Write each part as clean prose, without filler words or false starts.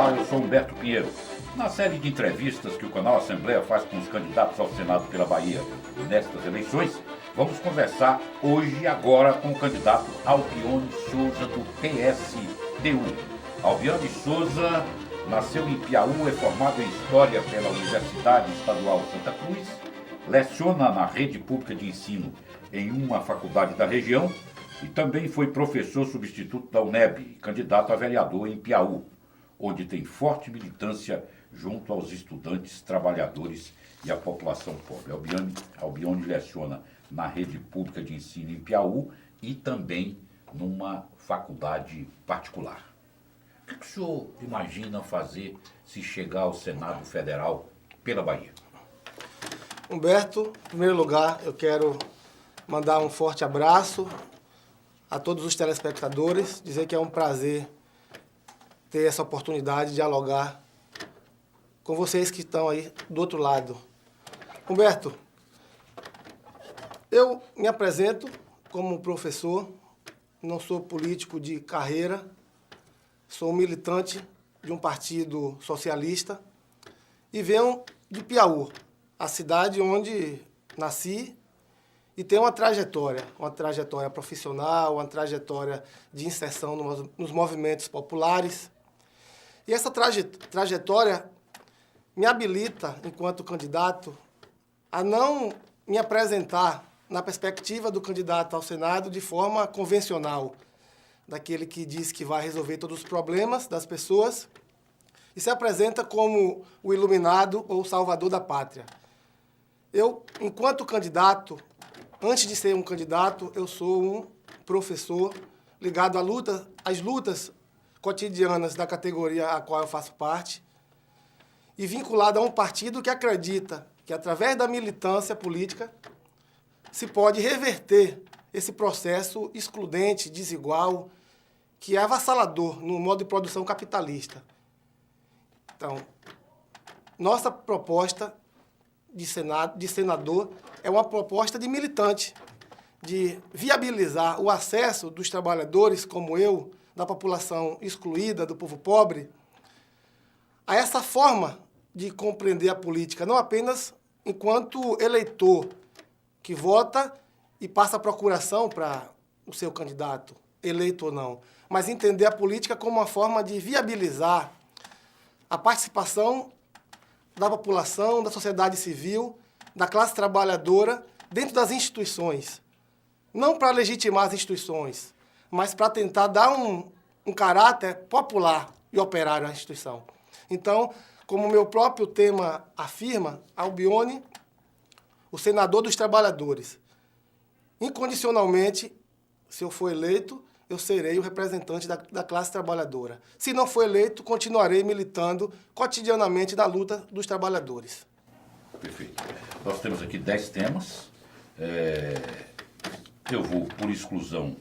Olá, eu sou Humberto Pinheiro. Na série de entrevistas que o canal Assembleia faz com os candidatos ao Senado pela Bahia nestas eleições, vamos conversar hoje e agora com o candidato Albione Souza, do PSTU. Albione Souza nasceu em Piauí, é formado em História pela Universidade Estadual Santa Cruz, leciona na rede pública de ensino em uma faculdade da região e também foi professor substituto da UNEB, candidato a vereador em Piauí, onde tem forte militância junto aos estudantes, trabalhadores e à população pobre. Albione leciona na rede pública de ensino em Piauí e também numa faculdade particular. O que o senhor imagina fazer se chegar ao Senado Federal pela Bahia? Humberto, em primeiro lugar, eu quero mandar um forte abraço a todos os telespectadores, dizer que é um prazer ter essa oportunidade de dialogar com vocês que estão aí do outro lado. Humberto, eu me apresento como professor, não sou político de carreira, sou militante de um partido socialista e venho de Piauí, a cidade onde nasci e tenho uma trajetória profissional, uma trajetória de inserção nos movimentos populares. E essa trajetória me habilita, enquanto candidato, a não me apresentar na perspectiva do candidato ao Senado de forma convencional, daquele que diz que vai resolver todos os problemas das pessoas e se apresenta como o iluminado ou o salvador da pátria. Eu, enquanto candidato, antes de ser um candidato, eu sou um professor ligado às lutas cotidianas da categoria a qual eu faço parte e vinculado a um partido que acredita que, através da militância política, se pode reverter esse processo excludente, desigual, que é avassalador no modo de produção capitalista. Então, nossa proposta de senador é uma proposta de militante, de viabilizar o acesso dos trabalhadores, como eu, da população excluída, do povo pobre, a essa forma de compreender a política, não apenas enquanto eleitor que vota e passa a procuração para o seu candidato, eleito ou não, mas entender a política como uma forma de viabilizar a participação da população, da sociedade civil, da classe trabalhadora dentro das instituições. Não para legitimar as instituições, mas para tentar dar um caráter popular e operário à instituição. Então, como o meu próprio tema afirma, Albione, o senador dos trabalhadores. Incondicionalmente, se eu for eleito, eu serei o representante da classe trabalhadora. Se não for eleito, continuarei militando cotidianamente na luta dos trabalhadores. Perfeito. Nós temos aqui 10 temas. Eu vou, por exclusão,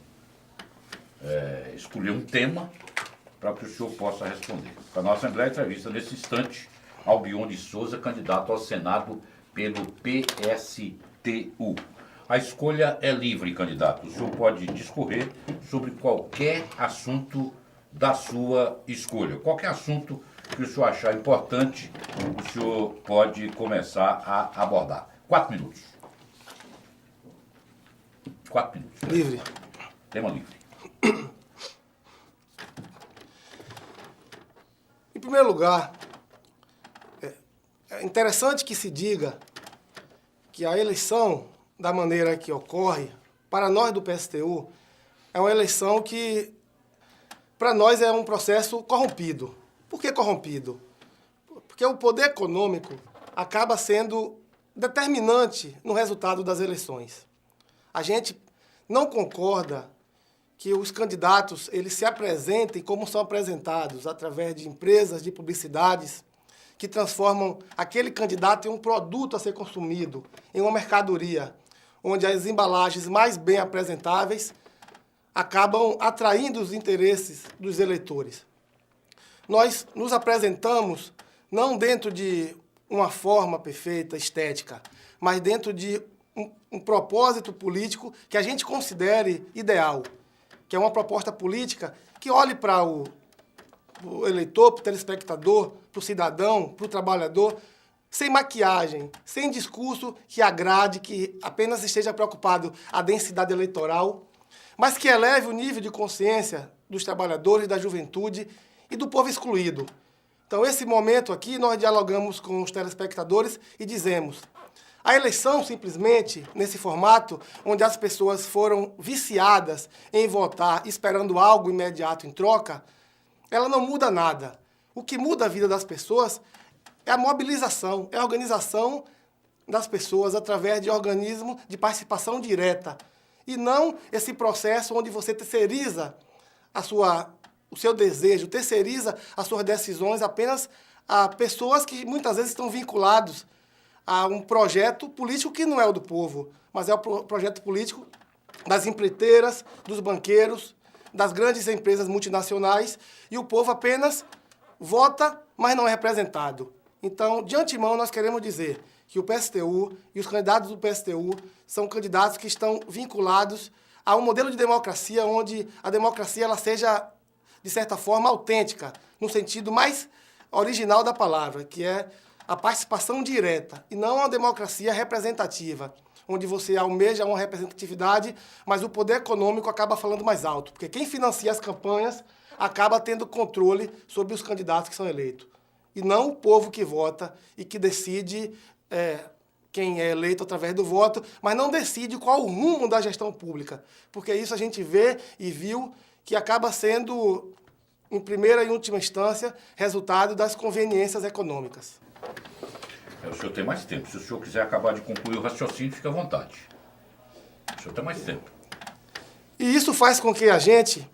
escolher um tema para que o senhor possa responder. Para a nossa Assembleia, entrevista nesse instante, Albione Souza, candidato ao Senado pelo PSTU. A escolha é livre, candidato. O senhor pode discorrer sobre qualquer assunto da sua escolha. Qualquer assunto que o senhor achar importante, o senhor pode começar a abordar. 4 minutos. 4 minutos. Livre. Tema livre. Em primeiro lugar, é interessante que se diga que a eleição, da maneira que ocorre, para nós do PSTU, é uma eleição que, para nós, é um processo corrompido. Por que corrompido? Porque o poder econômico acaba sendo determinante no resultado das eleições. A gente não concorda que os candidatos eles se apresentem como são apresentados, através de empresas, de publicidades, que transformam aquele candidato em um produto a ser consumido, em uma mercadoria, onde as embalagens mais bem apresentáveis acabam atraindo os interesses dos eleitores. Nós nos apresentamos não dentro de uma forma perfeita, estética, mas dentro de um propósito político que a gente considere ideal, que é uma proposta política que olhe para o eleitor, para o telespectador, para o cidadão, para o trabalhador, sem maquiagem, sem discurso que agrade, que apenas esteja preocupado a densidade eleitoral, mas que eleve o nível de consciência dos trabalhadores, da juventude e do povo excluído. Então, esse momento aqui, nós dialogamos com os telespectadores e dizemos: a eleição, simplesmente, nesse formato, onde as pessoas foram viciadas em votar esperando algo imediato em troca, ela não muda nada. O que muda a vida das pessoas é a mobilização, é a organização das pessoas através de organismos de participação direta, e não esse processo onde você terceiriza o seu desejo, terceiriza as suas decisões apenas a pessoas que muitas vezes estão vinculados a um projeto político que não é o do povo, mas é o projeto político das empreiteiras, dos banqueiros, das grandes empresas multinacionais, e o povo apenas vota, mas não é representado. Então, de antemão, nós queremos dizer que o PSTU e os candidatos do PSTU são candidatos que estão vinculados a um modelo de democracia onde a democracia ela seja, de certa forma, autêntica, no sentido mais original da palavra, que é a participação direta, e não a democracia representativa, onde você almeja uma representatividade, mas o poder econômico acaba falando mais alto, porque quem financia as campanhas acaba tendo controle sobre os candidatos que são eleitos, e não o povo que vota e que decide quem é eleito através do voto, mas não decide qual o rumo da gestão pública, porque isso a gente vê e viu que acaba sendo, em primeira e última instância, resultado das conveniências econômicas. O senhor tem mais tempo. Se o senhor quiser acabar de concluir o raciocínio, fique à vontade. O senhor tem mais tempo. E isso faz com que a gente,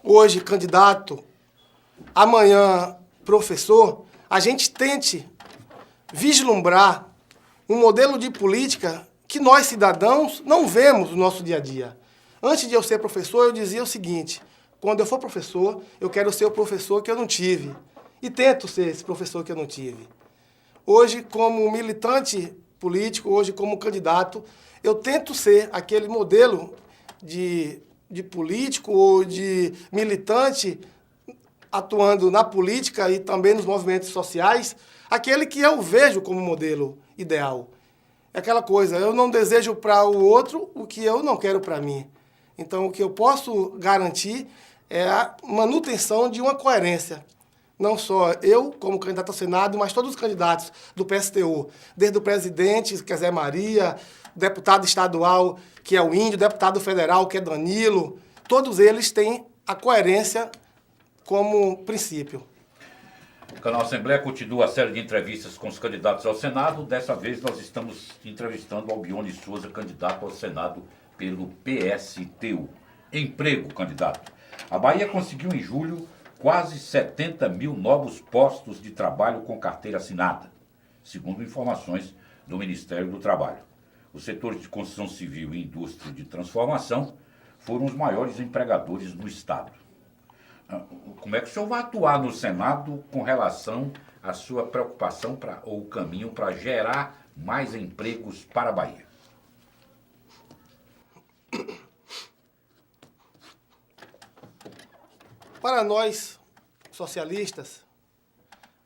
hoje candidato, amanhã professor, a gente tente vislumbrar um modelo de política que nós, cidadãos, não vemos no nosso dia a dia. Antes de eu ser professor, eu dizia o seguinte: quando eu for professor, eu quero ser o professor que eu não tive. E tento ser esse professor que eu não tive. Hoje, como militante político, hoje como candidato, eu tento ser aquele modelo de político ou de militante atuando na política e também nos movimentos sociais, aquele que eu vejo como modelo ideal. É aquela coisa, eu não desejo para o outro o que eu não quero para mim. Então, o que eu posso garantir é a manutenção de uma coerência. Não só eu, como candidato ao Senado, mas todos os candidatos do PSTU, desde o presidente, que é Zé Maria, deputado estadual, que é o Índio, deputado federal, que é Danilo, todos eles têm a coerência como princípio. O canal Assembleia continua a série de entrevistas com os candidatos ao Senado. Dessa vez nós estamos entrevistando Albione Souza, candidato ao Senado pelo PSTU. Emprego, candidato. A Bahia conseguiu em julho quase 70 mil novos postos de trabalho com carteira assinada, segundo informações do Ministério do Trabalho. Os setores de construção civil e indústria de transformação foram os maiores empregadores no Estado. Como é que o senhor vai atuar no Senado com relação à sua preocupação ou caminho para gerar mais empregos para a Bahia? Para nós, socialistas,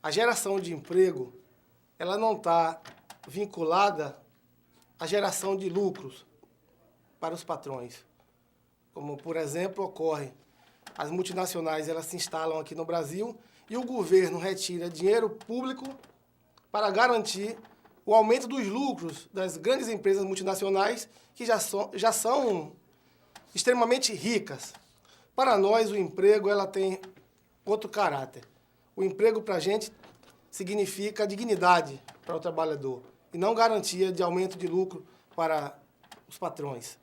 a geração de emprego ela não está vinculada à geração de lucros para os patrões. Como, por exemplo, ocorre, as multinacionais elas se instalam aqui no Brasil e o governo retira dinheiro público para garantir o aumento dos lucros das grandes empresas multinacionais que já são extremamente ricas. Para nós, o emprego ela tem outro caráter. O emprego para a gente significa dignidade para o trabalhador e não garantia de aumento de lucro para os patrões.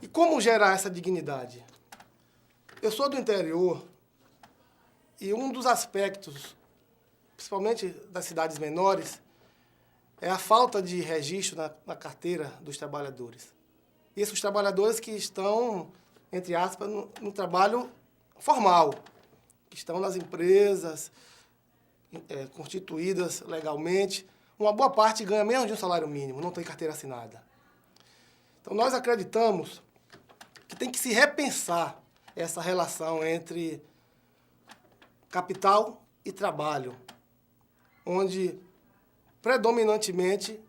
E como gerar essa dignidade? Eu sou do interior e um dos aspectos, principalmente das cidades menores, é a falta de registro na carteira dos trabalhadores. E esses trabalhadores que estão, entre aspas, no trabalho formal, que estão nas empresas constituídas legalmente, uma boa parte ganha menos de um salário mínimo, não tem carteira assinada. Então, nós acreditamos que tem que se repensar essa relação entre capital e trabalho, onde, predominantemente,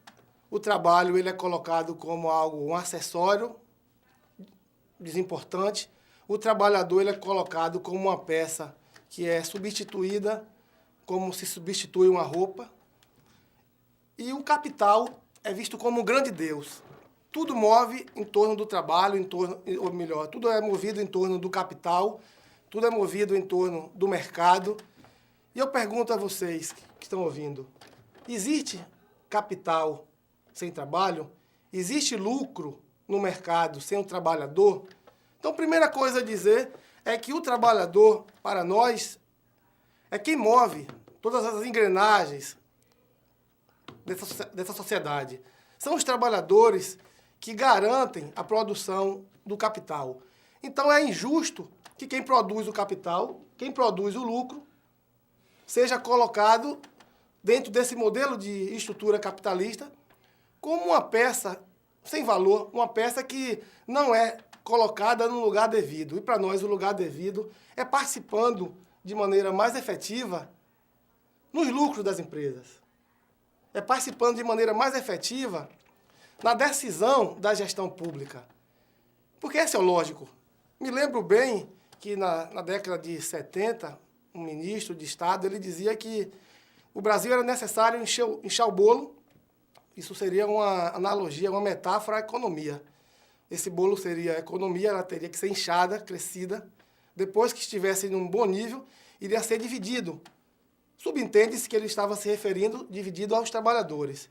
o trabalho ele é colocado como algo, um acessório desimportante. O trabalhador ele é colocado como uma peça que é substituída, como se substitui uma roupa. E o capital é visto como um grande Deus. Tudo move em torno do trabalho, ou melhor, tudo é movido em torno do capital, tudo é movido em torno do mercado. E eu pergunto a vocês que estão ouvindo, existe capital sem trabalho? Existe lucro no mercado sem o trabalhador? Então, a primeira coisa a dizer é que o trabalhador, para nós, é quem move todas as engrenagens dessa sociedade. São os trabalhadores que garantem a produção do capital. Então, é injusto que quem produz o capital, quem produz o lucro, seja colocado dentro desse modelo de estrutura capitalista como uma peça sem valor, uma peça que não é colocada no lugar devido. E para nós o lugar devido é participando de maneira mais efetiva nos lucros das empresas. É participando de maneira mais efetiva na decisão da gestão pública. Porque esse é o lógico. Me lembro bem que na década de 70, um ministro de Estado ele dizia que o Brasil era necessário inchar o bolo. Isso seria uma analogia, uma metáfora à economia. Esse bolo seria a economia, ela teria que ser inchada, crescida. Depois que estivesse em um bom nível, iria ser dividido. Subentende-se que ele estava se referindo, dividido aos trabalhadores.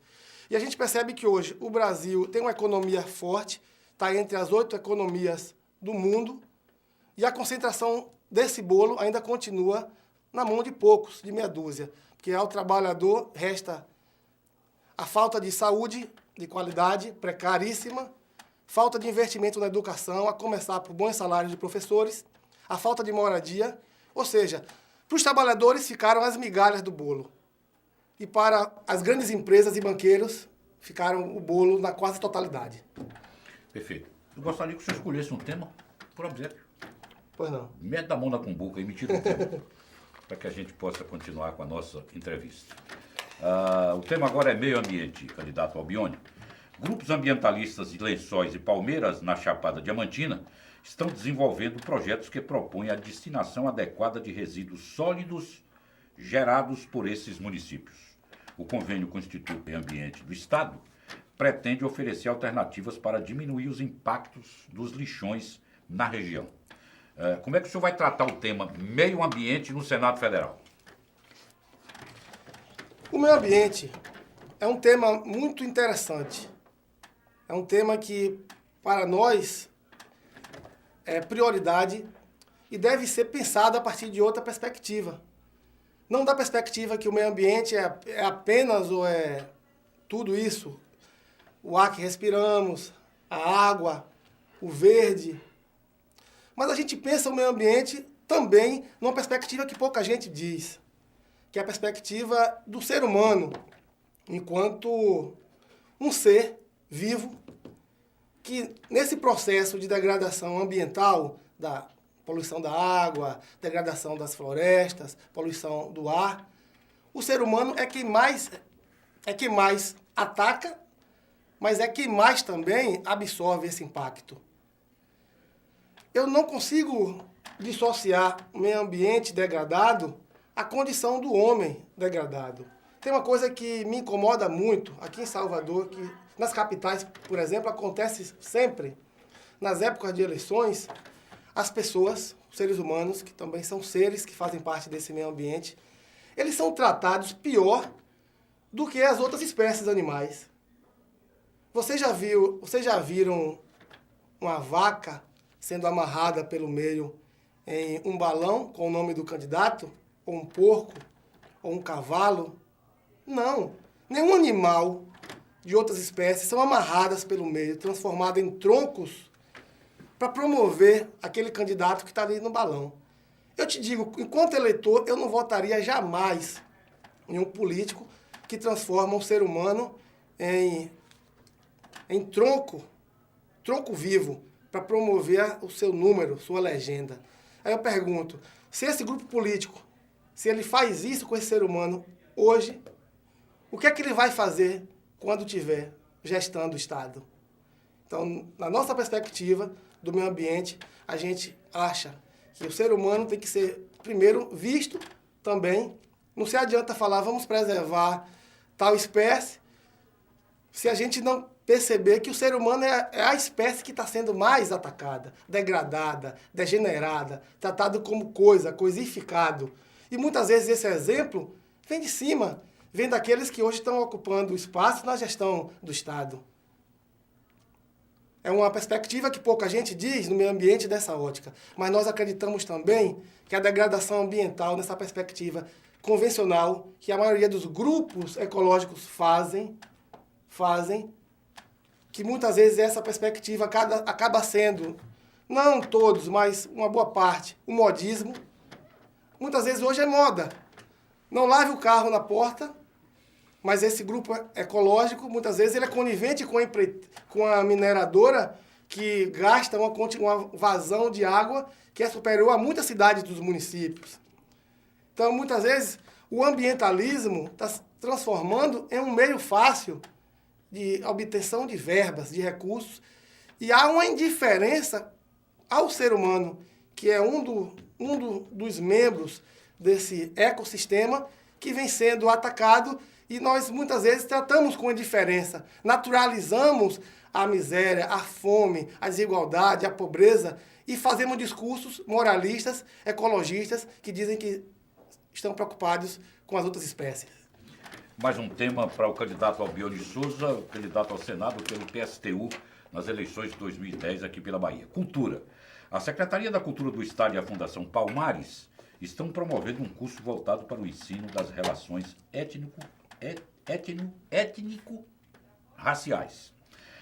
E a gente percebe que hoje o Brasil tem uma economia forte, está entre as 8 economias do mundo, e a concentração desse bolo ainda continua na mão de poucos, de meia dúzia. Porque ao trabalhador resta a falta de saúde, de qualidade, precaríssima, falta de investimento na educação, a começar por bons salários de professores, a falta de moradia, ou seja, para os trabalhadores ficaram as migalhas do bolo. E para as grandes empresas e banqueiros ficaram o bolo na quase totalidade. Perfeito. Eu gostaria que o senhor escolhesse um tema por obséquio. Pois não. Mete a mão na cumbuca e me tira um tema, para que a gente possa continuar com a nossa entrevista. O tema agora é meio ambiente, candidato Albione. Grupos ambientalistas de Lençóis e Palmeiras, na Chapada Diamantina, estão desenvolvendo projetos que propõem a destinação adequada de resíduos sólidos gerados por esses municípios. O convênio com o Instituto de Meio Ambiente do Estado pretende oferecer alternativas para diminuir os impactos dos lixões na região. Como é que o senhor vai tratar o tema meio ambiente no Senado Federal? O meio ambiente é um tema muito interessante. É um tema que, para nós, é prioridade e deve ser pensado a partir de outra perspectiva. Não da perspectiva que o meio ambiente é apenas ou é tudo isso. O ar que respiramos, a água, o verde. Mas a gente pensa o meio ambiente também numa perspectiva que pouca gente diz, que é a perspectiva do ser humano, enquanto um ser vivo, que nesse processo de degradação ambiental, da poluição da água, degradação das florestas, poluição do ar, o ser humano é quem mais ataca, mas é quem mais também absorve esse impacto. Eu não consigo dissociar o meio ambiente degradado à condição do homem degradado. Tem uma coisa que me incomoda muito aqui em Salvador, que nas capitais, por exemplo, acontece sempre, nas épocas de eleições, as pessoas, os seres humanos, que também são seres que fazem parte desse meio ambiente, eles são tratados pior do que as outras espécies animais. Vocês já viram uma vaca sendo amarrada pelo meio em um balão com o nome do candidato? Ou um porco? Ou um cavalo? Não. Nenhum animal de outras espécies são amarradas pelo meio, transformadas em troncos para promover aquele candidato que está ali no balão. Eu te digo, enquanto eleitor, eu não votaria jamais em um político que transforma um ser humano em tronco vivo, para promover o seu número, sua legenda. Aí eu pergunto, se esse grupo político se ele faz isso com esse ser humano hoje, o que é que ele vai fazer quando estiver gestando o Estado? Então, na nossa perspectiva do meio ambiente, a gente acha que o ser humano tem que ser, primeiro, visto também. Não se adianta falar, vamos preservar tal espécie, se a gente não perceber que o ser humano é a espécie que está sendo mais atacada, degradada, degenerada, tratado como coisa, coisificado. E muitas vezes esse exemplo vem de cima, vem daqueles que hoje estão ocupando o espaço na gestão do Estado. É uma perspectiva que pouca gente diz no meio ambiente dessa ótica, mas nós acreditamos também que a degradação ambiental, nessa perspectiva convencional, que a maioria dos grupos ecológicos fazem, que muitas vezes essa perspectiva acaba sendo, não todos, mas uma boa parte, o modismo. Muitas vezes hoje é moda. Não lave o carro na porta, mas esse grupo ecológico, muitas vezes, ele é conivente com a mineradora que gasta uma vazão de água que é superior a muitas cidades dos municípios. Então, muitas vezes, o ambientalismo está se transformando em um meio fácil de obtenção de verbas, de recursos, e há uma indiferença ao ser humano, que é dos membros desse ecossistema que vem sendo atacado, e nós muitas vezes tratamos com indiferença, naturalizamos a miséria, a fome, a desigualdade, a pobreza, e fazemos discursos moralistas, ecologistas, que dizem que estão preocupados com as outras espécies. Mais um tema para o candidato Albione de Souza, candidato ao Senado pelo PSTU nas eleições de 2010 aqui pela Bahia. Cultura. A Secretaria da Cultura do Estado e a Fundação Palmares estão promovendo um curso voltado para o ensino das relações étnico-raciais.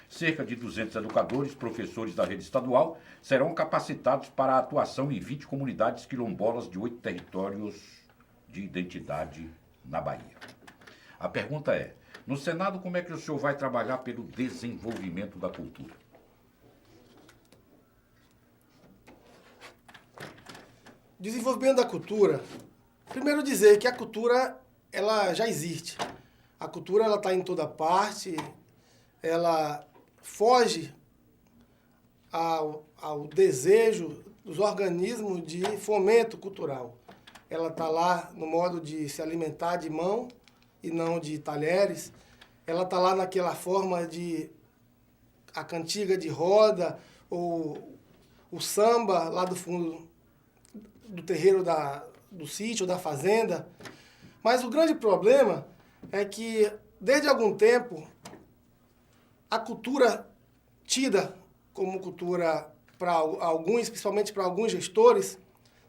Cerca de 200 educadores, professores da rede estadual, serão capacitados para a atuação em 20 comunidades quilombolas de 8 territórios de identidade na Bahia. A pergunta é, no Senado, como é que o senhor vai trabalhar pelo desenvolvimento da cultura? Desenvolvimento da cultura. Primeiro dizer que a cultura, ela já existe. A cultura, ela está em toda parte, ela foge ao desejo dos organismos de fomento cultural. Ela está lá no modo de se alimentar de mão e não de talheres. Ela está lá naquela forma de a cantiga de roda ou o samba lá do fundo do terreiro do sítio, da fazenda. Mas o grande problema é que, desde algum tempo, a cultura tida como cultura para alguns, principalmente para alguns gestores,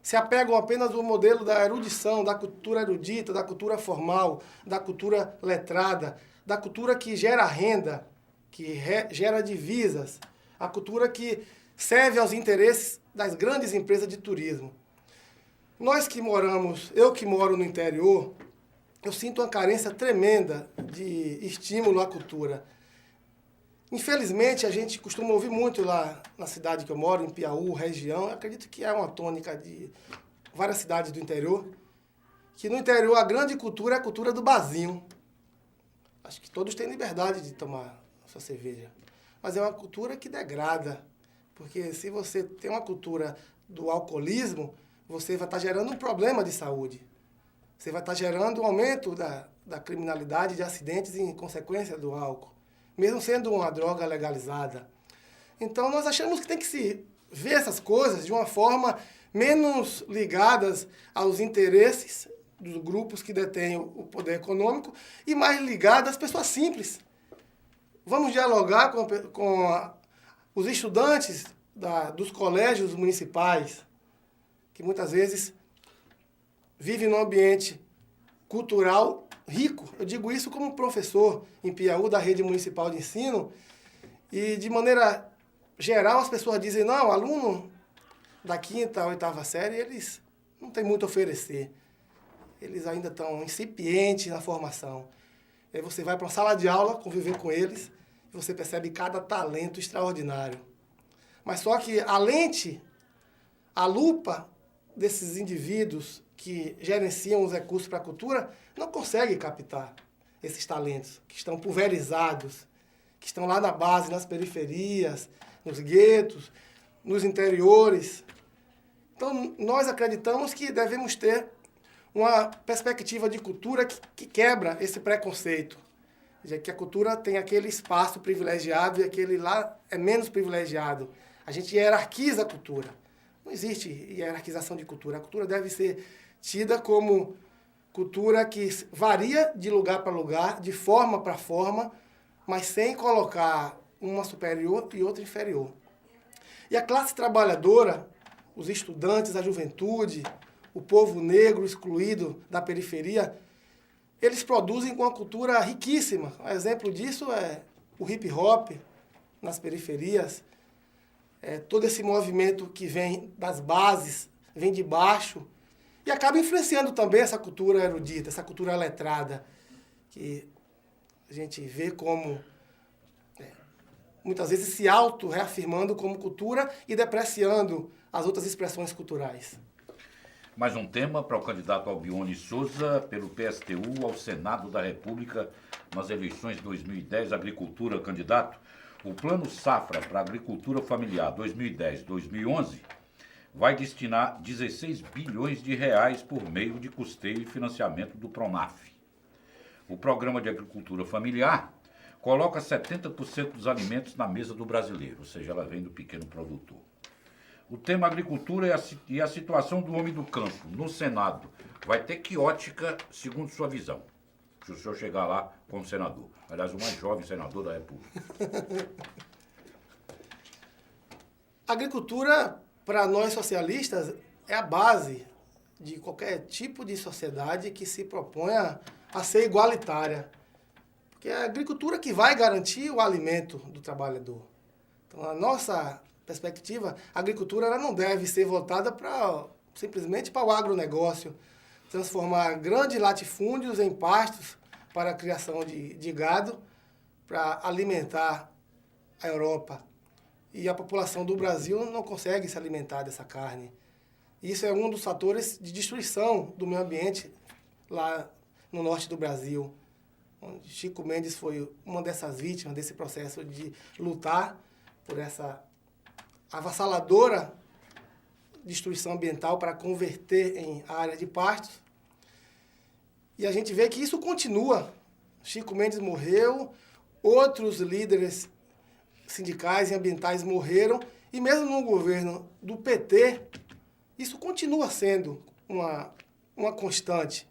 se apegam apenas ao modelo da erudição, da cultura erudita, da cultura formal, da cultura letrada, da cultura que gera renda, que gera divisas, a cultura que serve aos interesses das grandes empresas de turismo. Eu que moro no interior, eu sinto uma carência tremenda de estímulo à cultura. Infelizmente, a gente costuma ouvir muito lá na cidade que eu moro, em Piauí, região, eu acredito que é uma tônica de várias cidades do interior, que no interior a grande cultura é a cultura do barzinho. Acho que todos têm liberdade de tomar sua cerveja, mas é uma cultura que degrada, porque se você tem uma cultura do alcoolismo, você vai estar gerando um problema de saúde. Você vai estar gerando um aumento da criminalidade, de acidentes em consequência do álcool, mesmo sendo uma droga legalizada. Então, nós achamos que tem que se ver essas coisas de uma forma menos ligadas aos interesses dos grupos que detêm o poder econômico e mais ligadas às pessoas simples. Vamos dialogar com os estudantes dos colégios municipais, que muitas vezes vivem num ambiente cultural rico. Eu digo isso como professor em Piauí, da rede municipal de ensino, e de maneira geral as pessoas dizem, não, aluno da 5ª à 8ª série, eles não têm muito a oferecer. Eles ainda estão incipientes na formação. Aí você vai para uma sala de aula, conviver com eles, e você percebe cada talento extraordinário. Mas só que a lente, a lupa, desses indivíduos que gerenciam os recursos para a cultura não conseguem captar esses talentos que estão pulverizados, que estão lá na base, nas periferias, nos guetos, nos interiores. Então, nós acreditamos que devemos ter uma perspectiva de cultura que quebra esse preconceito, já que a cultura tem aquele espaço privilegiado e aquele lá é menos privilegiado. A gente hierarquiza a cultura. Não existe hierarquização de cultura. A cultura deve ser tida como cultura que varia de lugar para lugar, de forma para forma, mas sem colocar uma superior e outra inferior. E a classe trabalhadora, os estudantes, a juventude, o povo negro excluído da periferia, eles produzem uma cultura riquíssima. Um exemplo disso é o hip-hop nas periferias, todo esse movimento que vem das bases, vem de baixo, e acaba influenciando também essa cultura erudita, essa cultura letrada, que a gente vê como, muitas vezes, se auto-reafirmando como cultura e depreciando as outras expressões culturais. Mais um tema para o candidato Albione Souza, pelo PSTU ao Senado da República, nas eleições de 2010, agricultura, candidato. O Plano Safra para a Agricultura Familiar 2010-2011 vai destinar 16 bilhões de reais por meio de custeio e financiamento do Pronaf. O Programa de Agricultura Familiar coloca 70% dos alimentos na mesa do brasileiro, ou seja, ela vem do pequeno produtor. O tema agricultura e a situação do homem do campo no Senado vai ter que ótica, segundo sua visão, se o senhor chegar lá como senador. Aliás, o mais jovem senador da República. A agricultura, para nós socialistas, é a base de qualquer tipo de sociedade que se proponha a ser igualitária. Porque é a agricultura que vai garantir o alimento do trabalhador. Então, a nossa perspectiva, a agricultura ela não deve ser voltada simplesmente para o agronegócio, transformar grandes latifúndios em pastos para a criação de gado, para alimentar a Europa. E a população do Brasil não consegue se alimentar dessa carne. Isso é um dos fatores de destruição do meio ambiente lá no norte do Brasil, onde Chico Mendes foi uma dessas vítimas desse processo de lutar por essa avassaladora destruição ambiental para converter em área de pastos. E a gente vê que isso continua. Chico Mendes morreu, outros líderes sindicais e ambientais morreram, e mesmo no governo do PT, isso continua sendo uma constante.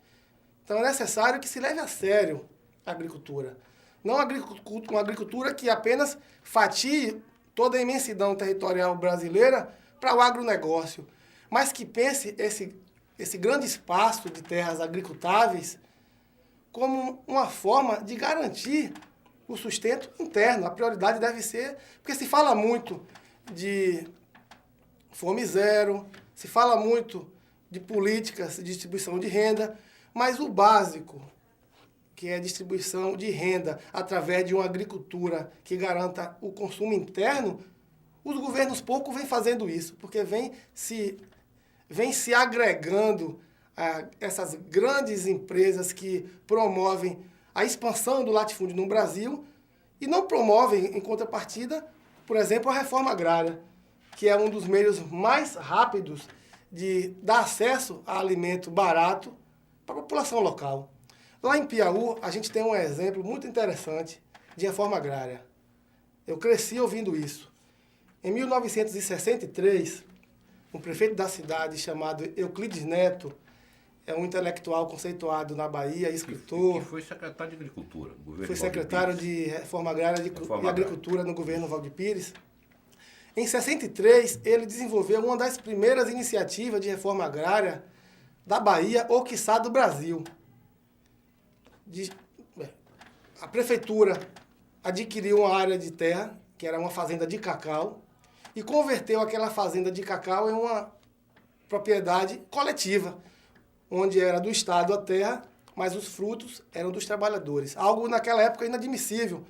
Então é necessário que se leve a sério a agricultura. Não uma agricultura que apenas fatie toda a imensidão territorial brasileira para o agronegócio, mas que pense esse grande espaço de terras agricultáveis como uma forma de garantir o sustento interno. A prioridade deve ser, porque se fala muito de fome zero, se fala muito de políticas de distribuição de renda, mas o básico, que é a distribuição de renda através de uma agricultura que garanta o consumo interno, os governos pouco vêm fazendo isso, porque vem se agregando a essas grandes empresas que promovem a expansão do latifúndio no Brasil e não promovem, em contrapartida, por exemplo, a reforma agrária, que é um dos meios mais rápidos de dar acesso a alimento barato para a população local. Lá em Piauí, a gente tem um exemplo muito interessante de reforma agrária. Eu cresci ouvindo isso. Em 1963, um prefeito da cidade chamado Euclides Neto, é um intelectual conceituado na Bahia, escritor. Que foi secretário de Agricultura no governo Foi secretário de Reforma Agrária e Agricultura no governo Valdir Pires. Em 63, ele desenvolveu uma das primeiras iniciativas de reforma agrária da Bahia, ou quiçá do Brasil. A prefeitura adquiriu uma área de terra, que era uma fazenda de cacau, e converteu aquela fazenda de cacau em uma propriedade coletiva, onde era do Estado a terra, mas os frutos eram dos trabalhadores. Algo naquela época inadmissível,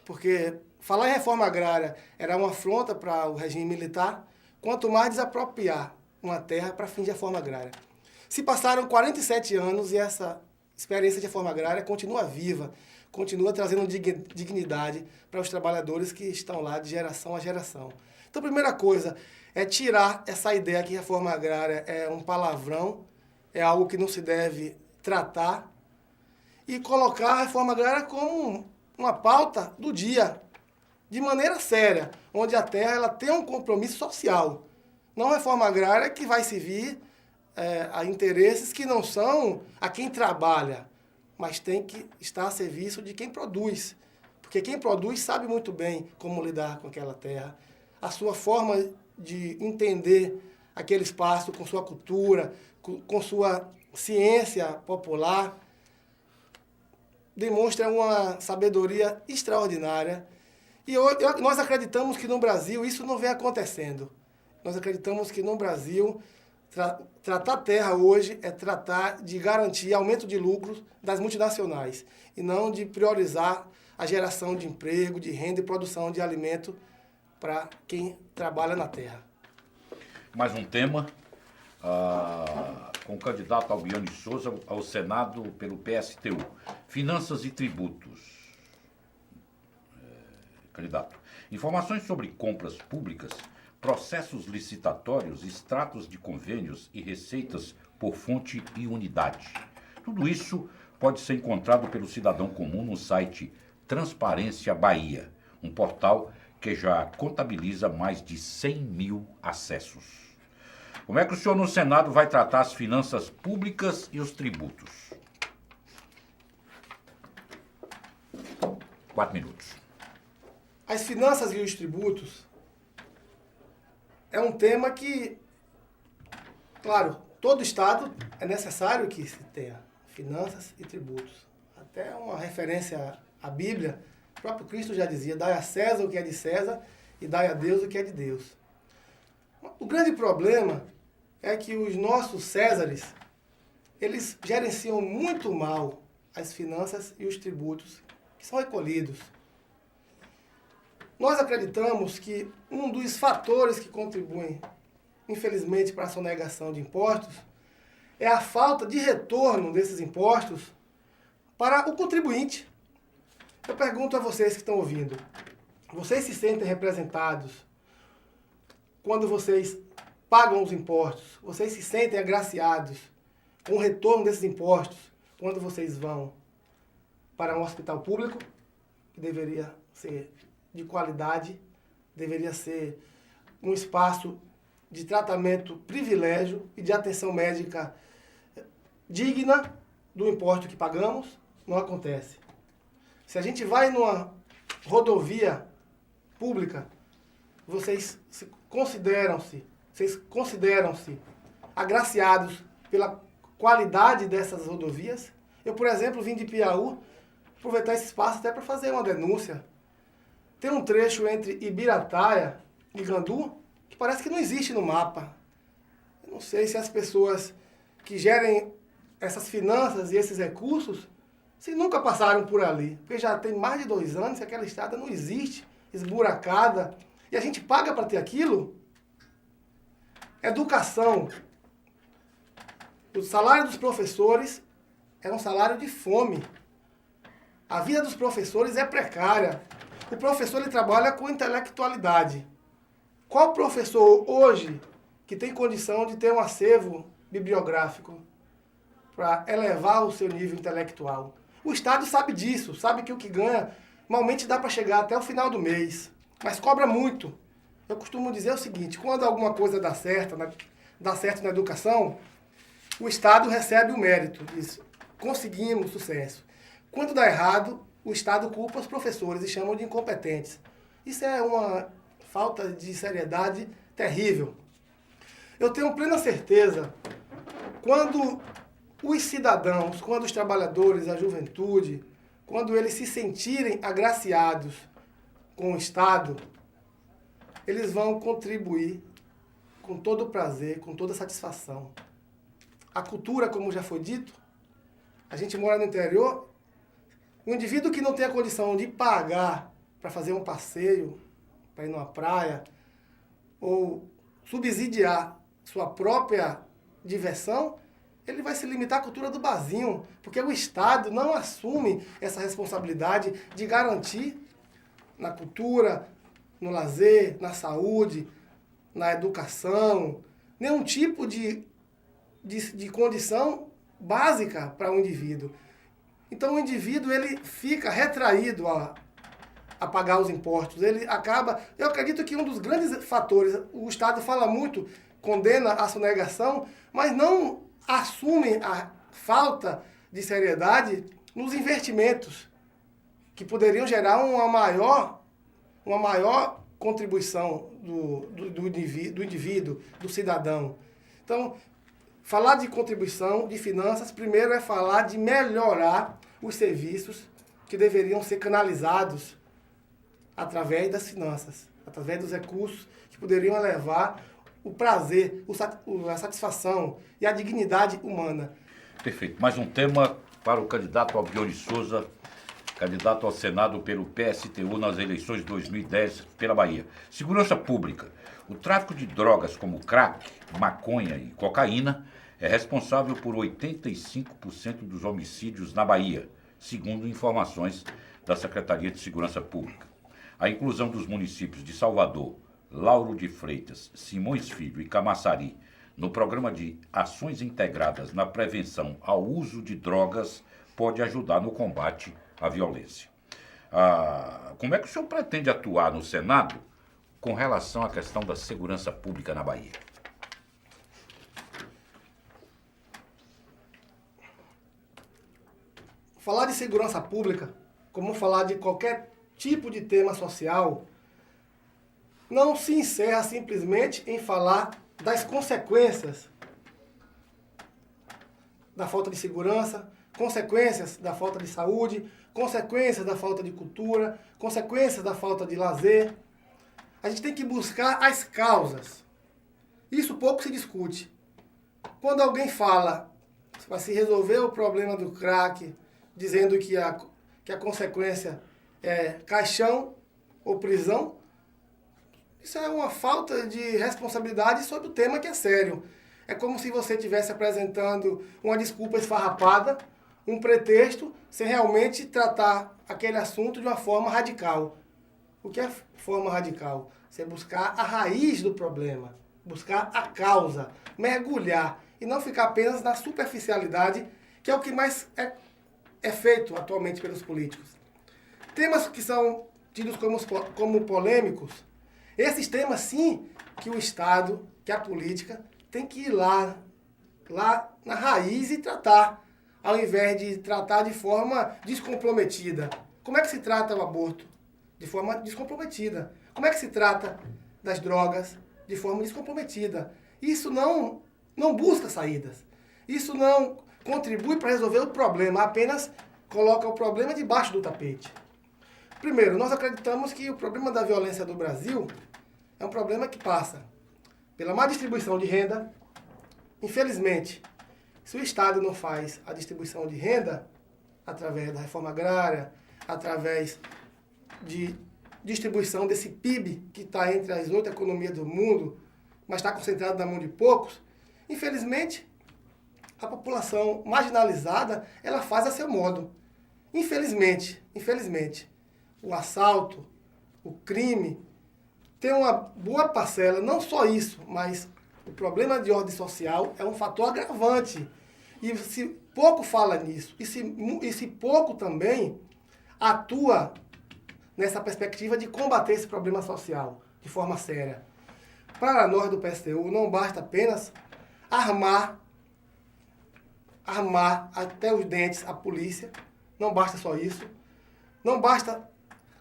porque falar em reforma agrária era uma afronta para o regime militar, quanto mais desapropriar uma terra para fins de reforma agrária. Se passaram 47 anos e essa experiência de reforma agrária continua viva, continua trazendo dignidade para os trabalhadores que estão lá de geração a geração. Então, a primeira coisa é tirar essa ideia que reforma agrária é um palavrão, é algo que não se deve tratar, e colocar a reforma agrária como uma pauta do dia, de maneira séria, onde a terra ela tem um compromisso social. Não a reforma agrária que vai servir a interesses que não são a quem trabalha, mas tem que estar a serviço de quem produz. Porque quem produz sabe muito bem como lidar com aquela terra, a sua forma de entender aquele espaço com sua cultura, com sua ciência popular, demonstra uma sabedoria extraordinária. E nós acreditamos que no Brasil isso não vem acontecendo. Nós acreditamos que no Brasil, tratar a terra hoje é tratar de garantir aumento de lucros das multinacionais e não de priorizar a geração de emprego, de renda e produção de alimento para quem trabalha na terra. Mais um tema, com o candidato Albione Souza ao Senado pelo PSTU. Finanças e tributos. Candidato, informações sobre compras públicas, processos licitatórios, extratos de convênios e receitas por fonte e unidade. Tudo isso pode ser encontrado pelo cidadão comum no site Transparência Bahia, um portal que já contabiliza mais de 100 mil acessos. Como é que o senhor no Senado vai tratar as finanças públicas e os tributos? 4 minutos. As finanças e os tributos é um tema que, claro, todo Estado é necessário que se tenha finanças e tributos. Até uma referência à Bíblia, o próprio Cristo já dizia, dai a César o que é de César e dai a Deus o que é de Deus. O grande problema é que os nossos Césares, eles gerenciam muito mal as finanças e os tributos que são recolhidos. Nós acreditamos que um dos fatores que contribuem, infelizmente, para a sonegação de impostos é a falta de retorno desses impostos para o contribuinte. Eu pergunto a vocês que estão ouvindo, vocês se sentem representados quando vocês pagam os impostos? Vocês se sentem agraciados com o retorno desses impostos quando vocês vão para um hospital público, que deveria ser de qualidade, deveria ser um espaço de tratamento privilégio e de atenção médica digna do imposto que pagamos? Não acontece. Se a gente vai numa rodovia pública, vocês consideram-se agraciados pela qualidade dessas rodovias? Eu, por exemplo, vim de Piauí, aproveitar esse espaço até para fazer uma denúncia. Tem um trecho entre Ibirataia e Gandu que parece que não existe no mapa. Eu não sei se as pessoas que gerem essas finanças e esses recursos, se nunca passaram por ali. Porque já tem mais de 2 anos que aquela estrada não existe, esburacada. E a gente paga para ter aquilo? Educação. O salário dos professores era um salário de fome. A vida dos professores é precária. O professor ele trabalha com intelectualidade. Qual professor hoje que tem condição de ter um acervo bibliográfico para elevar o seu nível intelectual? O Estado sabe disso, sabe que o que ganha normalmente dá para chegar até o final do mês, mas cobra muito. Eu costumo dizer o seguinte, quando alguma coisa dá certo na educação, o Estado recebe o mérito, diz, conseguimos sucesso. Quando dá errado, o Estado culpa os professores e chamam de incompetentes. Isso é uma falta de seriedade terrível. Eu tenho plena certeza, quando os cidadãos, quando os trabalhadores, a juventude, quando eles se sentirem agraciados com o Estado, eles vão contribuir com todo o prazer, com toda a satisfação. A cultura, como já foi dito, a gente mora no interior, o indivíduo que não tem a condição de pagar para fazer um passeio, para ir numa praia, ou subsidiar sua própria diversão, ele vai se limitar à cultura do barzinho, porque o Estado não assume essa responsabilidade de garantir na cultura, no lazer, na saúde, na educação, nenhum tipo de condição básica para um indivíduo. Então o indivíduo ele fica retraído a pagar os impostos. Ele acaba... Eu acredito que um dos grandes fatores, o Estado fala muito, condena a sonegação, mas não assume a falta de seriedade nos investimentos, que poderiam gerar uma maior contribuição do indivíduo, do cidadão. Então, falar de contribuição, de finanças, primeiro é falar de melhorar os serviços que deveriam ser canalizados através das finanças, através dos recursos que poderiam elevar o prazer, a satisfação e a dignidade humana. Perfeito. Mais um tema para o candidato Albione Souza, candidato ao Senado pelo PSTU nas eleições de 2010 pela Bahia. Segurança pública. O tráfico de drogas como crack, maconha e cocaína é responsável por 85% dos homicídios na Bahia, segundo informações da Secretaria de Segurança Pública. A inclusão dos municípios de Salvador, Lauro de Freitas, Simões Filho e Camaçari no programa de ações integradas na prevenção ao uso de drogas pode ajudar no combate à violência. Como é que o senhor pretende atuar no Senado com relação à questão da segurança pública na Bahia? Falar de segurança pública, como falar de qualquer tipo de tema social, não se encerra simplesmente em falar das consequências da falta de segurança, consequências da falta de saúde, consequências da falta de cultura, consequências da falta de lazer. A gente tem que buscar as causas. Isso pouco se discute. Quando alguém fala para se resolver o problema do crack, dizendo que a consequência é caixão ou prisão, isso é uma falta de responsabilidade sobre o tema que é sério. É como se você estivesse apresentando uma desculpa esfarrapada, um pretexto, sem realmente tratar aquele assunto de uma forma radical. O que é forma radical? Você buscar a raiz do problema, buscar a causa, mergulhar e não ficar apenas na superficialidade, que é o que mais é feito atualmente pelos políticos. Temas que são tidos como polêmicos, esses temas, sim, que o Estado, que a política, tem que ir lá na raiz e tratar, ao invés de tratar de forma descomprometida. Como é que se trata o aborto? De forma descomprometida. Como é que se trata das drogas? De forma descomprometida. Isso não busca saídas. Isso não contribui para resolver o problema, apenas coloca o problema debaixo do tapete. Primeiro, nós acreditamos que o problema da violência do Brasil é um problema que passa pela má distribuição de renda. Infelizmente, se o Estado não faz a distribuição de renda através da reforma agrária, através de distribuição desse PIB que está entre as 8 economias do mundo, mas está concentrado na mão de poucos, infelizmente, a população marginalizada, ela faz a seu modo. Infelizmente, o assalto, o crime, tem uma boa parcela, não só isso, mas o problema de ordem social é um fator agravante. E se pouco fala nisso, e se pouco também atua nessa perspectiva de combater esse problema social de forma séria. Para nós do PSTU, não basta apenas armar até os dentes a polícia, não basta só isso. Não basta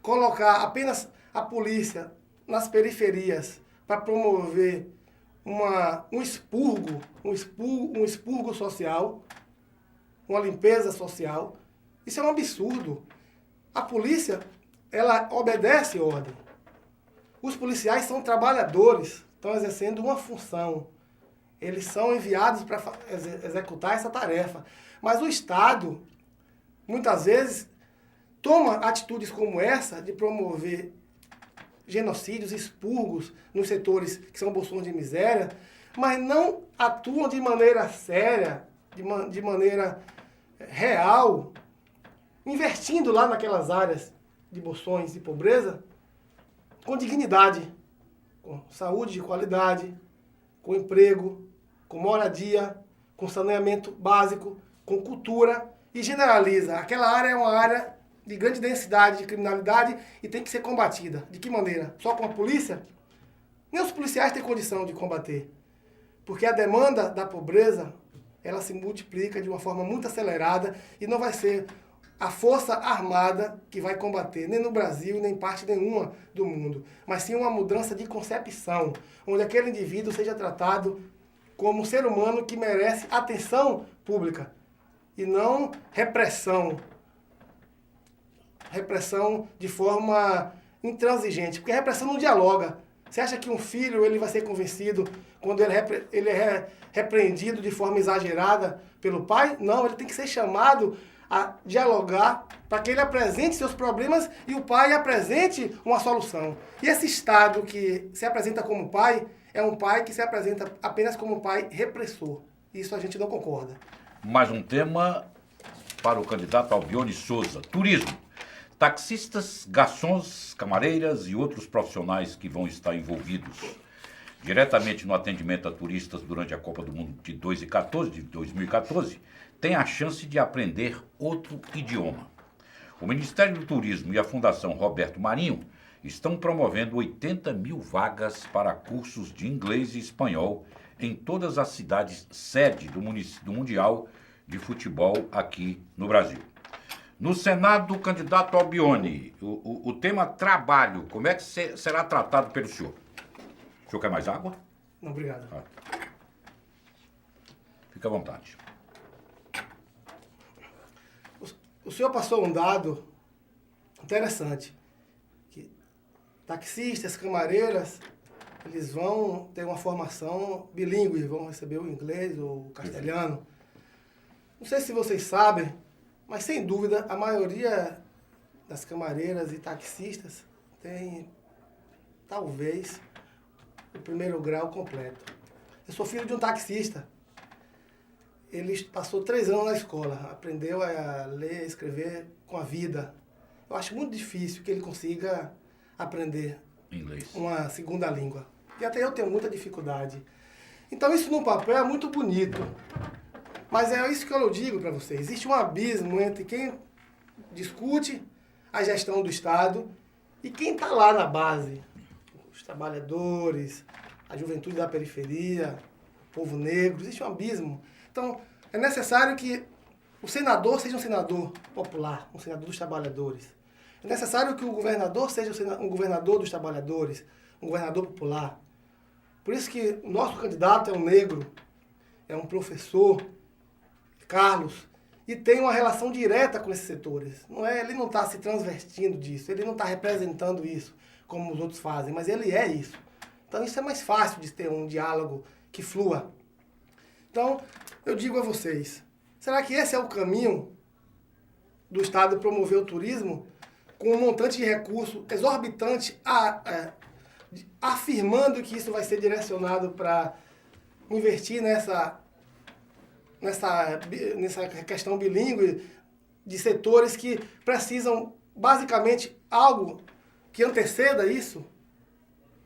colocar apenas a polícia nas periferias para promover um expurgo social, uma limpeza social. Isso é um absurdo. A polícia, ela obedece ordem. Os policiais são trabalhadores, estão exercendo uma função. Eles são enviados para executar essa tarefa. Mas o Estado, muitas vezes, toma atitudes como essa de promover genocídios, expurgos nos setores que são bolsões de miséria, mas não atuam de maneira séria, de maneira real, investindo lá naquelas áreas de bolsões e pobreza, com dignidade, com saúde de qualidade, com emprego, com moradia, com saneamento básico, com cultura, e generaliza. Aquela área é uma área de grande densidade de criminalidade e tem que ser combatida. De que maneira? Só com a polícia? Nem os policiais têm condição de combater. Porque a demanda da pobreza, ela se multiplica de uma forma muito acelerada e não vai ser a força armada que vai combater, nem no Brasil, nem em parte nenhuma do mundo, mas sim uma mudança de concepção, onde aquele indivíduo seja tratado como um ser humano que merece atenção pública e não repressão. Repressão de forma intransigente, porque a repressão não dialoga. Você acha que um filho ele vai ser convencido quando ele é repreendido de forma exagerada pelo pai? Não, ele tem que ser chamado a dialogar para que ele apresente seus problemas e o pai apresente uma solução. E esse Estado que se apresenta como pai é um pai que se apresenta apenas como pai repressor. Isso a gente não concorda. Mais um tema para o candidato Albione Souza: turismo. Taxistas, garçons, camareiras e outros profissionais que vão estar envolvidos diretamente no atendimento a turistas durante a Copa do Mundo de 2014, têm a chance de aprender outro idioma. O Ministério do Turismo e a Fundação Roberto Marinho estão promovendo 80 mil vagas para cursos de inglês e espanhol em todas as cidades sede do Mundial de Futebol aqui no Brasil. No Senado, candidato Albione, o tema trabalho, como é que será tratado pelo senhor? O senhor quer mais água? Não, obrigado. Fica à vontade. O senhor passou um dado interessante, que taxistas, camareiras, eles vão ter uma formação bilíngue, vão receber o inglês ou o castelhano. Não sei se vocês sabem, mas sem dúvida a maioria das camareiras e taxistas tem, talvez, o primeiro grau completo. Eu sou filho de um taxista. Ele passou 3 anos na escola, aprendeu a ler e escrever com a vida. Eu acho muito difícil que ele consiga aprender inglês, uma segunda língua. E até eu tenho muita dificuldade. Então isso no papel é muito bonito. Mas é isso que eu digo para vocês. Existe um abismo entre quem discute a gestão do Estado e quem está lá na base. Os trabalhadores, a juventude da periferia, o povo negro. Existe um abismo. Então, é necessário que o senador seja um senador popular, um senador dos trabalhadores. É necessário que o governador seja um governador dos trabalhadores, um governador popular. Por isso que o nosso candidato é um negro, é um professor, Carlos, e tem uma relação direta com esses setores. Ele não está se transvestindo disso, ele não está representando isso como os outros fazem, mas ele é isso. Então isso é mais fácil de ter um diálogo que flua. Então, eu digo a vocês, será que esse é o caminho do Estado promover o turismo com um montante de recurso exorbitante, afirmando que isso vai ser direcionado para investir nessa questão bilíngue de setores que precisam basicamente algo que anteceda isso?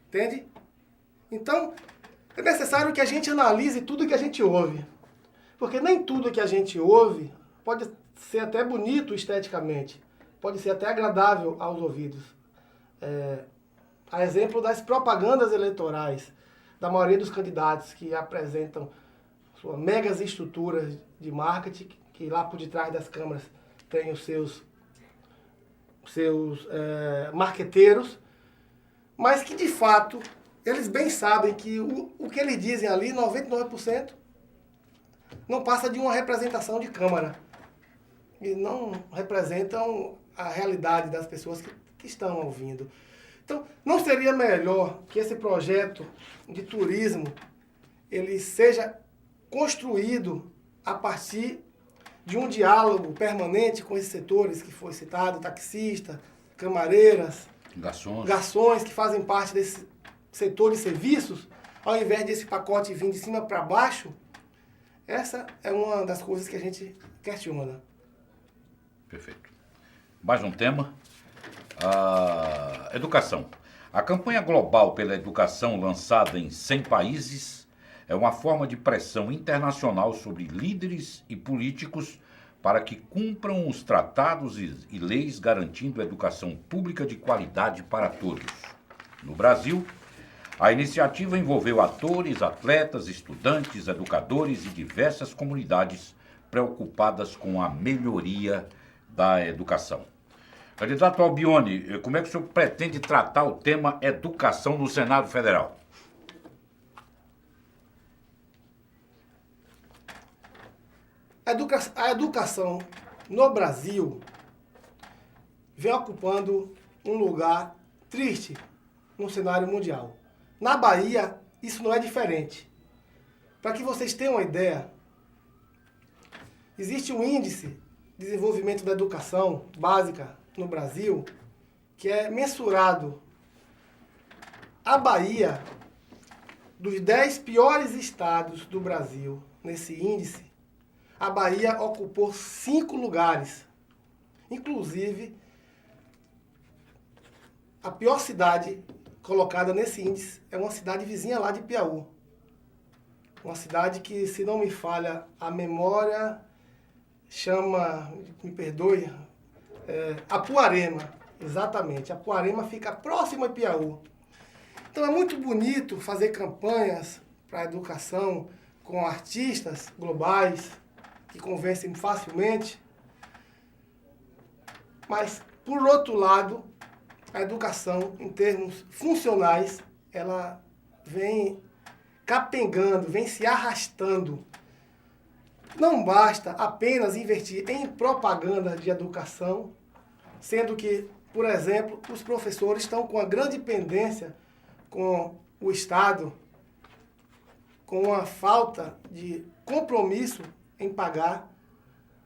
Entende? Então, é necessário que a gente analise tudo que a gente ouve. Porque nem tudo que a gente ouve pode ser até bonito esteticamente, pode ser até agradável aos ouvidos. A exemplo das propagandas eleitorais da maioria dos candidatos que apresentam suas megas estruturas de marketing, que lá por detrás das câmeras tem os seus marqueteiros, mas que de fato eles bem sabem que o que eles dizem ali, 99%, não passa de uma representação de câmara. E não representam a realidade das pessoas que estão ouvindo. Então, não seria melhor que esse projeto de turismo ele seja construído a partir de um diálogo permanente com esses setores que foi citado, taxistas, camareiras, garçons que fazem parte desse setor de serviços, ao invés desse pacote vir de cima para baixo, essa é uma das coisas que a gente questiona. Perfeito. Mais um tema. A educação. A campanha global pela educação lançada em 100 países é uma forma de pressão internacional sobre líderes e políticos para que cumpram os tratados e leis garantindo educação pública de qualidade para todos. No Brasil, a iniciativa envolveu atores, atletas, estudantes, educadores e diversas comunidades preocupadas com a melhoria da educação. Candidato Albione, como é que o senhor pretende tratar o tema educação no Senado Federal? A educação no Brasil vem ocupando um lugar triste no cenário mundial. Na Bahia, isso não é diferente. Para que vocês tenham uma ideia, existe um índice de desenvolvimento da educação básica no Brasil que é mensurado. A Bahia, dos 10 piores estados do Brasil nesse índice, a Bahia ocupou 5 lugares. Inclusive, a pior cidade colocada nesse índice é uma cidade vizinha lá de Piauí. Uma cidade que, se não me falha a memória, chama, me perdoe, Apuarema. Exatamente, Apuarema fica próximo a Piauí. Então é muito bonito fazer campanhas para a educação com artistas globais, que convencem facilmente, mas, por outro lado, a educação, em termos funcionais, ela vem capengando, vem se arrastando. Não basta apenas investir em propaganda de educação, sendo que, por exemplo, os professores estão com uma grande pendência com o Estado, com uma falta de compromisso em pagar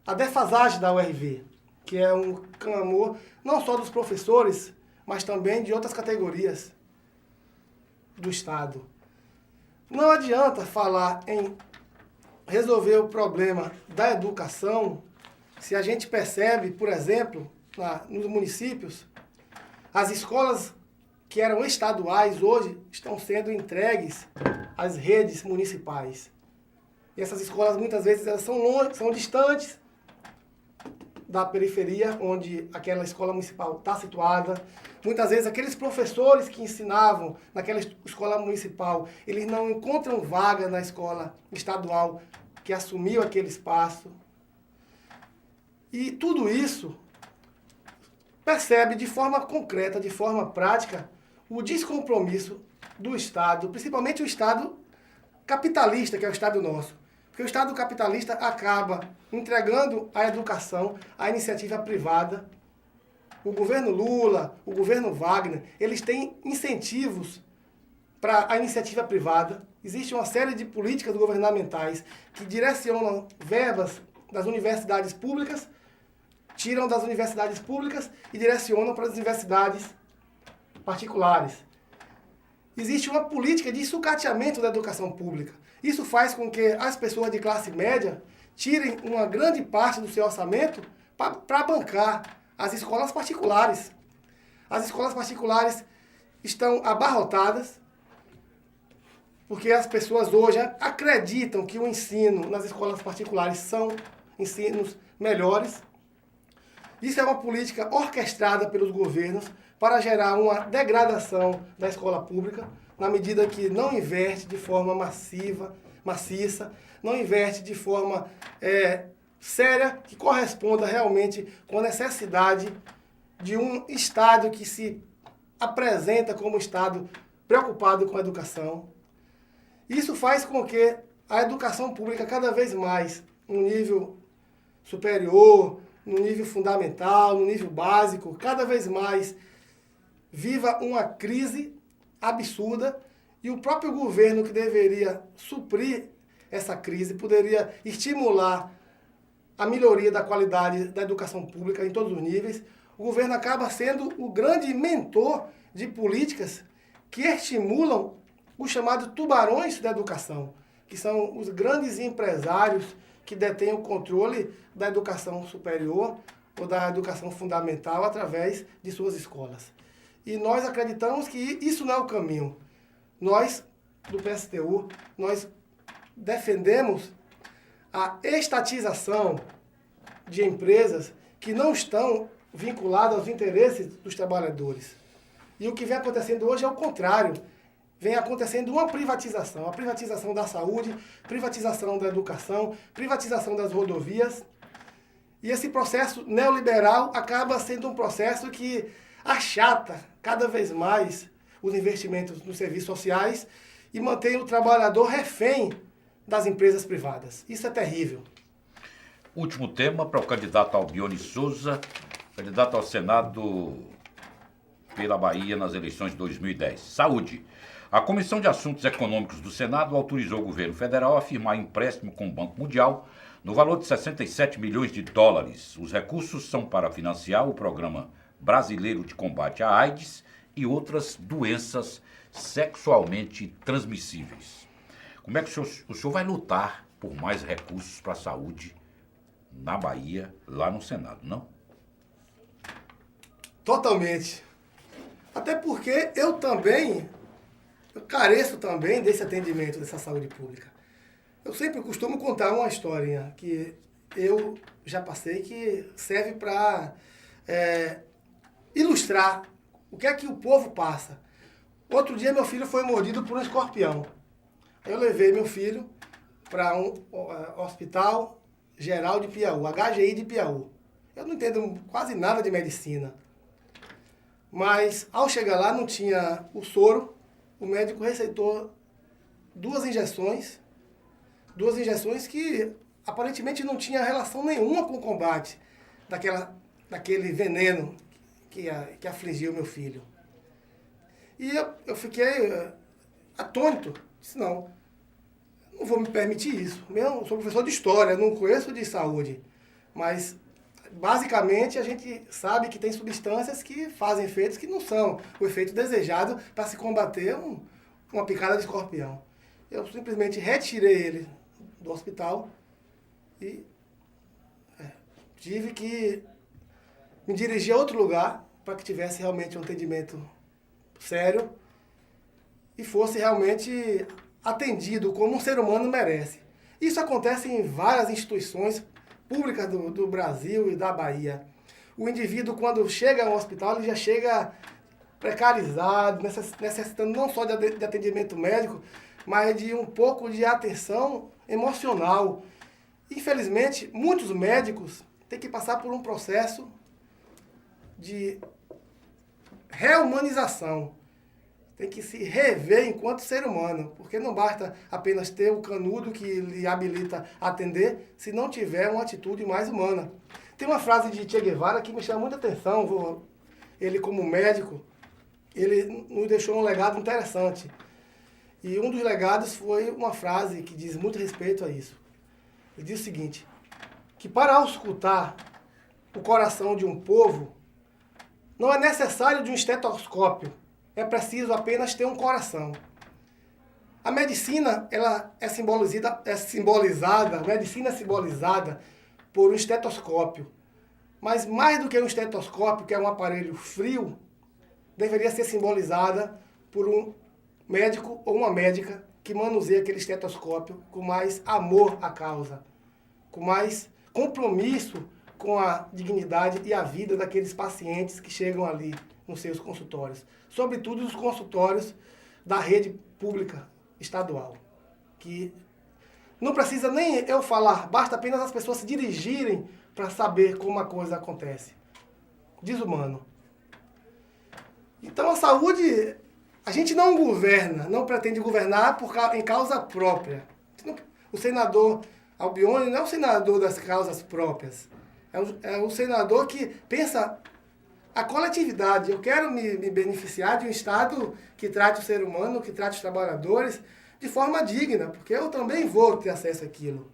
a defasagem da URV, que é um clamor não só dos professores, mas também de outras categorias do Estado. Não adianta falar em resolver o problema da educação se a gente percebe, por exemplo, nos municípios, as escolas que eram estaduais hoje estão sendo entregues às redes municipais. E essas escolas, muitas vezes, elas são longe, são distantes da periferia, onde aquela escola municipal está situada. Muitas vezes, aqueles professores que ensinavam naquela escola municipal, eles não encontram vaga na escola estadual que assumiu aquele espaço. E tudo isso percebe de forma concreta, de forma prática, o descompromisso do Estado, principalmente o Estado capitalista, que é o Estado nosso. Porque o Estado capitalista acaba entregando a educação à iniciativa privada. O governo Lula, o governo Wagner, eles têm incentivos para a iniciativa privada. Existe uma série de políticas governamentais que direcionam verbas das universidades públicas, tiram das universidades públicas e direcionam para as universidades particulares. Existe uma política de sucateamento da educação pública. Isso faz com que as pessoas de classe média tirem uma grande parte do seu orçamento para bancar as escolas particulares. As escolas particulares estão abarrotadas, porque as pessoas hoje acreditam que o ensino nas escolas particulares são ensinos melhores. Isso é uma política orquestrada pelos governos para gerar uma degradação da escola pública, na medida que não investe de forma maciça, não investe de forma séria, que corresponda realmente com a necessidade de um Estado que se apresenta como Estado preocupado com a educação. Isso faz com que a educação pública cada vez mais, no nível superior, no nível fundamental, no nível básico, cada vez mais viva uma crise absurda, e o próprio governo, que deveria suprir essa crise, poderia estimular a melhoria da qualidade da educação pública em todos os níveis. O governo acaba sendo o grande mentor de políticas que estimulam os chamados tubarões da educação, que são os grandes empresários que detêm o controle da educação superior ou da educação fundamental através de suas escolas. E nós acreditamos que isso não é o caminho. Nós, do PSTU, nós defendemos a estatização de empresas que não estão vinculadas aos interesses dos trabalhadores. E o que vem acontecendo hoje é o contrário. Vem acontecendo uma privatização. A privatização da saúde, privatização da educação, privatização das rodovias. E esse processo neoliberal acaba sendo um processo que achata cada vez mais os investimentos nos serviços sociais e mantém o trabalhador refém das empresas privadas. Isso é terrível. Último tema para o candidato Albione Souza, candidato ao Senado pela Bahia nas eleições de 2010. Saúde. A Comissão de Assuntos Econômicos do Senado autorizou o governo federal a firmar empréstimo com o Banco Mundial no valor de 67 milhões de dólares. Os recursos são para financiar o Programa Brasileiro de Combate à AIDS e outras doenças sexualmente transmissíveis. Como é que o senhor vai lutar por mais recursos para a saúde na Bahia, lá no Senado, não? Totalmente. Até porque eu careço também desse atendimento, dessa saúde pública. Eu sempre costumo contar uma historinha que eu já passei que serve para ilustrar o que é que o povo passa. Outro dia meu filho foi mordido por um escorpião. Eu levei meu filho para um hospital geral de Piauí, HGI de Piauí. Eu não entendo quase nada de medicina. Mas ao chegar lá não tinha o soro, o médico receitou duas injeções que aparentemente não tinha relação nenhuma com o combate daquele veneno que afligiu meu filho. E eu fiquei atônito. Disse, não vou me permitir isso. Eu sou professor de história, não conheço de saúde. Mas, basicamente, a gente sabe que tem substâncias que fazem efeitos que não são o efeito desejado para se combater uma picada de escorpião. Eu simplesmente retirei ele do hospital e tive que me dirigir a outro lugar para que tivesse realmente um atendimento sério e fosse realmente atendido como um ser humano merece. Isso acontece em várias instituições públicas do Brasil e da Bahia. O indivíduo, quando chega ao hospital, ele já chega precarizado, necessitando não só de atendimento médico, mas de um pouco de atenção emocional. Infelizmente, muitos médicos têm que passar por um processo de reumanização. Tem que se rever enquanto ser humano, porque não basta apenas ter o canudo que lhe habilita a atender, se não tiver uma atitude mais humana. Tem uma frase de Che Guevara que me chama muita atenção. Ele, como médico, ele nos deixou um legado interessante. E um dos legados foi uma frase que diz muito respeito a isso. Ele diz o seguinte, que para auscultar o coração de um povo, não é necessário de um estetoscópio, é preciso apenas ter um coração. A medicina, ela é simbolizada por um estetoscópio. Mas mais do que um estetoscópio, que é um aparelho frio, deveria ser simbolizada por um médico ou uma médica que manuseia aquele estetoscópio com mais amor à causa, com mais compromisso com a dignidade e a vida daqueles pacientes que chegam ali nos seus consultórios. Sobretudo os consultórios da rede pública estadual, que não precisa nem eu falar, basta apenas as pessoas se dirigirem para saber como a coisa acontece. Desumano. Então a saúde, a gente não governa, não pretende governar em causa própria. O senador Albione não é o senador das causas próprias. É o senador que pensa a coletividade. Eu quero me beneficiar de um Estado que trate o ser humano, que trate os trabalhadores de forma digna, porque eu também vou ter acesso àquilo.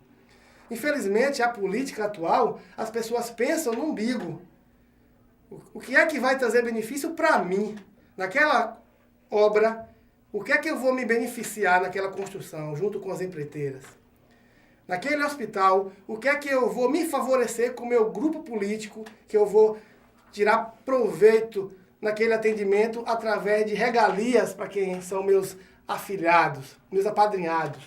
Infelizmente, a política atual, as pessoas pensam no umbigo. O que é que vai trazer benefício para mim, naquela obra O que é que eu vou me beneficiar naquela construção, junto com as empreiteiras? Naquele hospital, o que é que eu vou me favorecer com o meu grupo político, que eu vou tirar proveito naquele atendimento através de regalias para quem são meus afilhados, meus apadrinhados.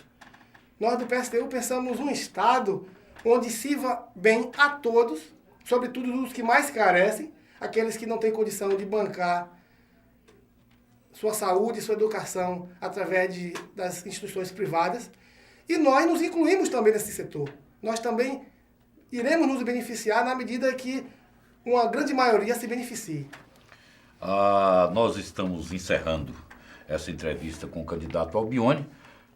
Nós do PSTU pensamos um Estado onde sirva bem a todos, sobretudo os que mais carecem, aqueles que não têm condição de bancar sua saúde e sua educação através das instituições privadas. E nós nos incluímos também nesse setor. Nós também iremos nos beneficiar na medida que uma grande maioria se beneficie. Nós estamos encerrando essa entrevista com o candidato Albione.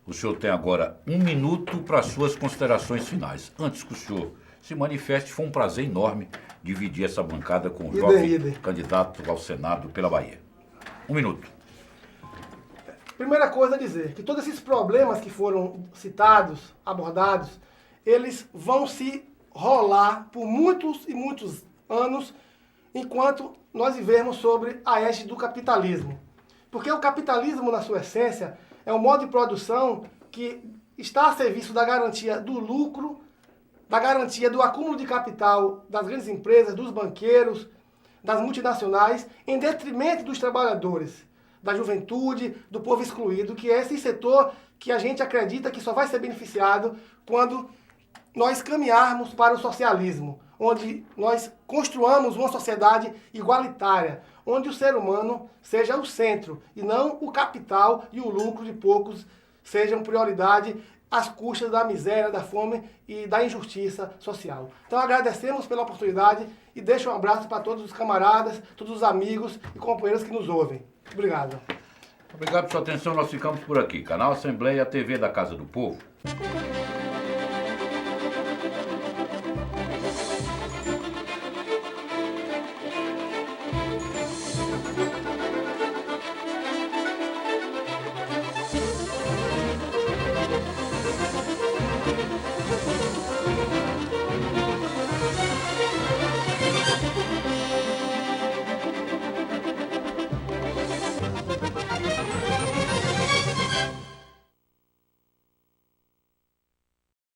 O senhor tem agora 1 minuto para suas considerações finais. Antes que o senhor se manifeste, foi um prazer enorme dividir essa bancada com o jovem candidato ao Senado pela Bahia. 1 minuto. Primeira coisa a dizer, que todos esses problemas que foram citados, abordados, eles vão se rolar por muitos e muitos anos, enquanto nós vivermos sobre a égide do capitalismo. Porque o capitalismo, na sua essência, é um modo de produção que está a serviço da garantia do lucro, da garantia do acúmulo de capital das grandes empresas, dos banqueiros, das multinacionais, em detrimento dos trabalhadores, da juventude, do povo excluído, que é esse setor que a gente acredita que só vai ser beneficiado quando nós caminharmos para o socialismo, onde nós construamos uma sociedade igualitária, onde o ser humano seja o centro e não o capital e o lucro de poucos sejam prioridade às custas da miséria, da fome e da injustiça social. Então agradecemos pela oportunidade e deixo um abraço para todos os camaradas, todos os amigos e companheiros que nos ouvem. Obrigado. Obrigado pela sua atenção, nós ficamos por aqui. Canal Assembleia, TV da Casa do Povo.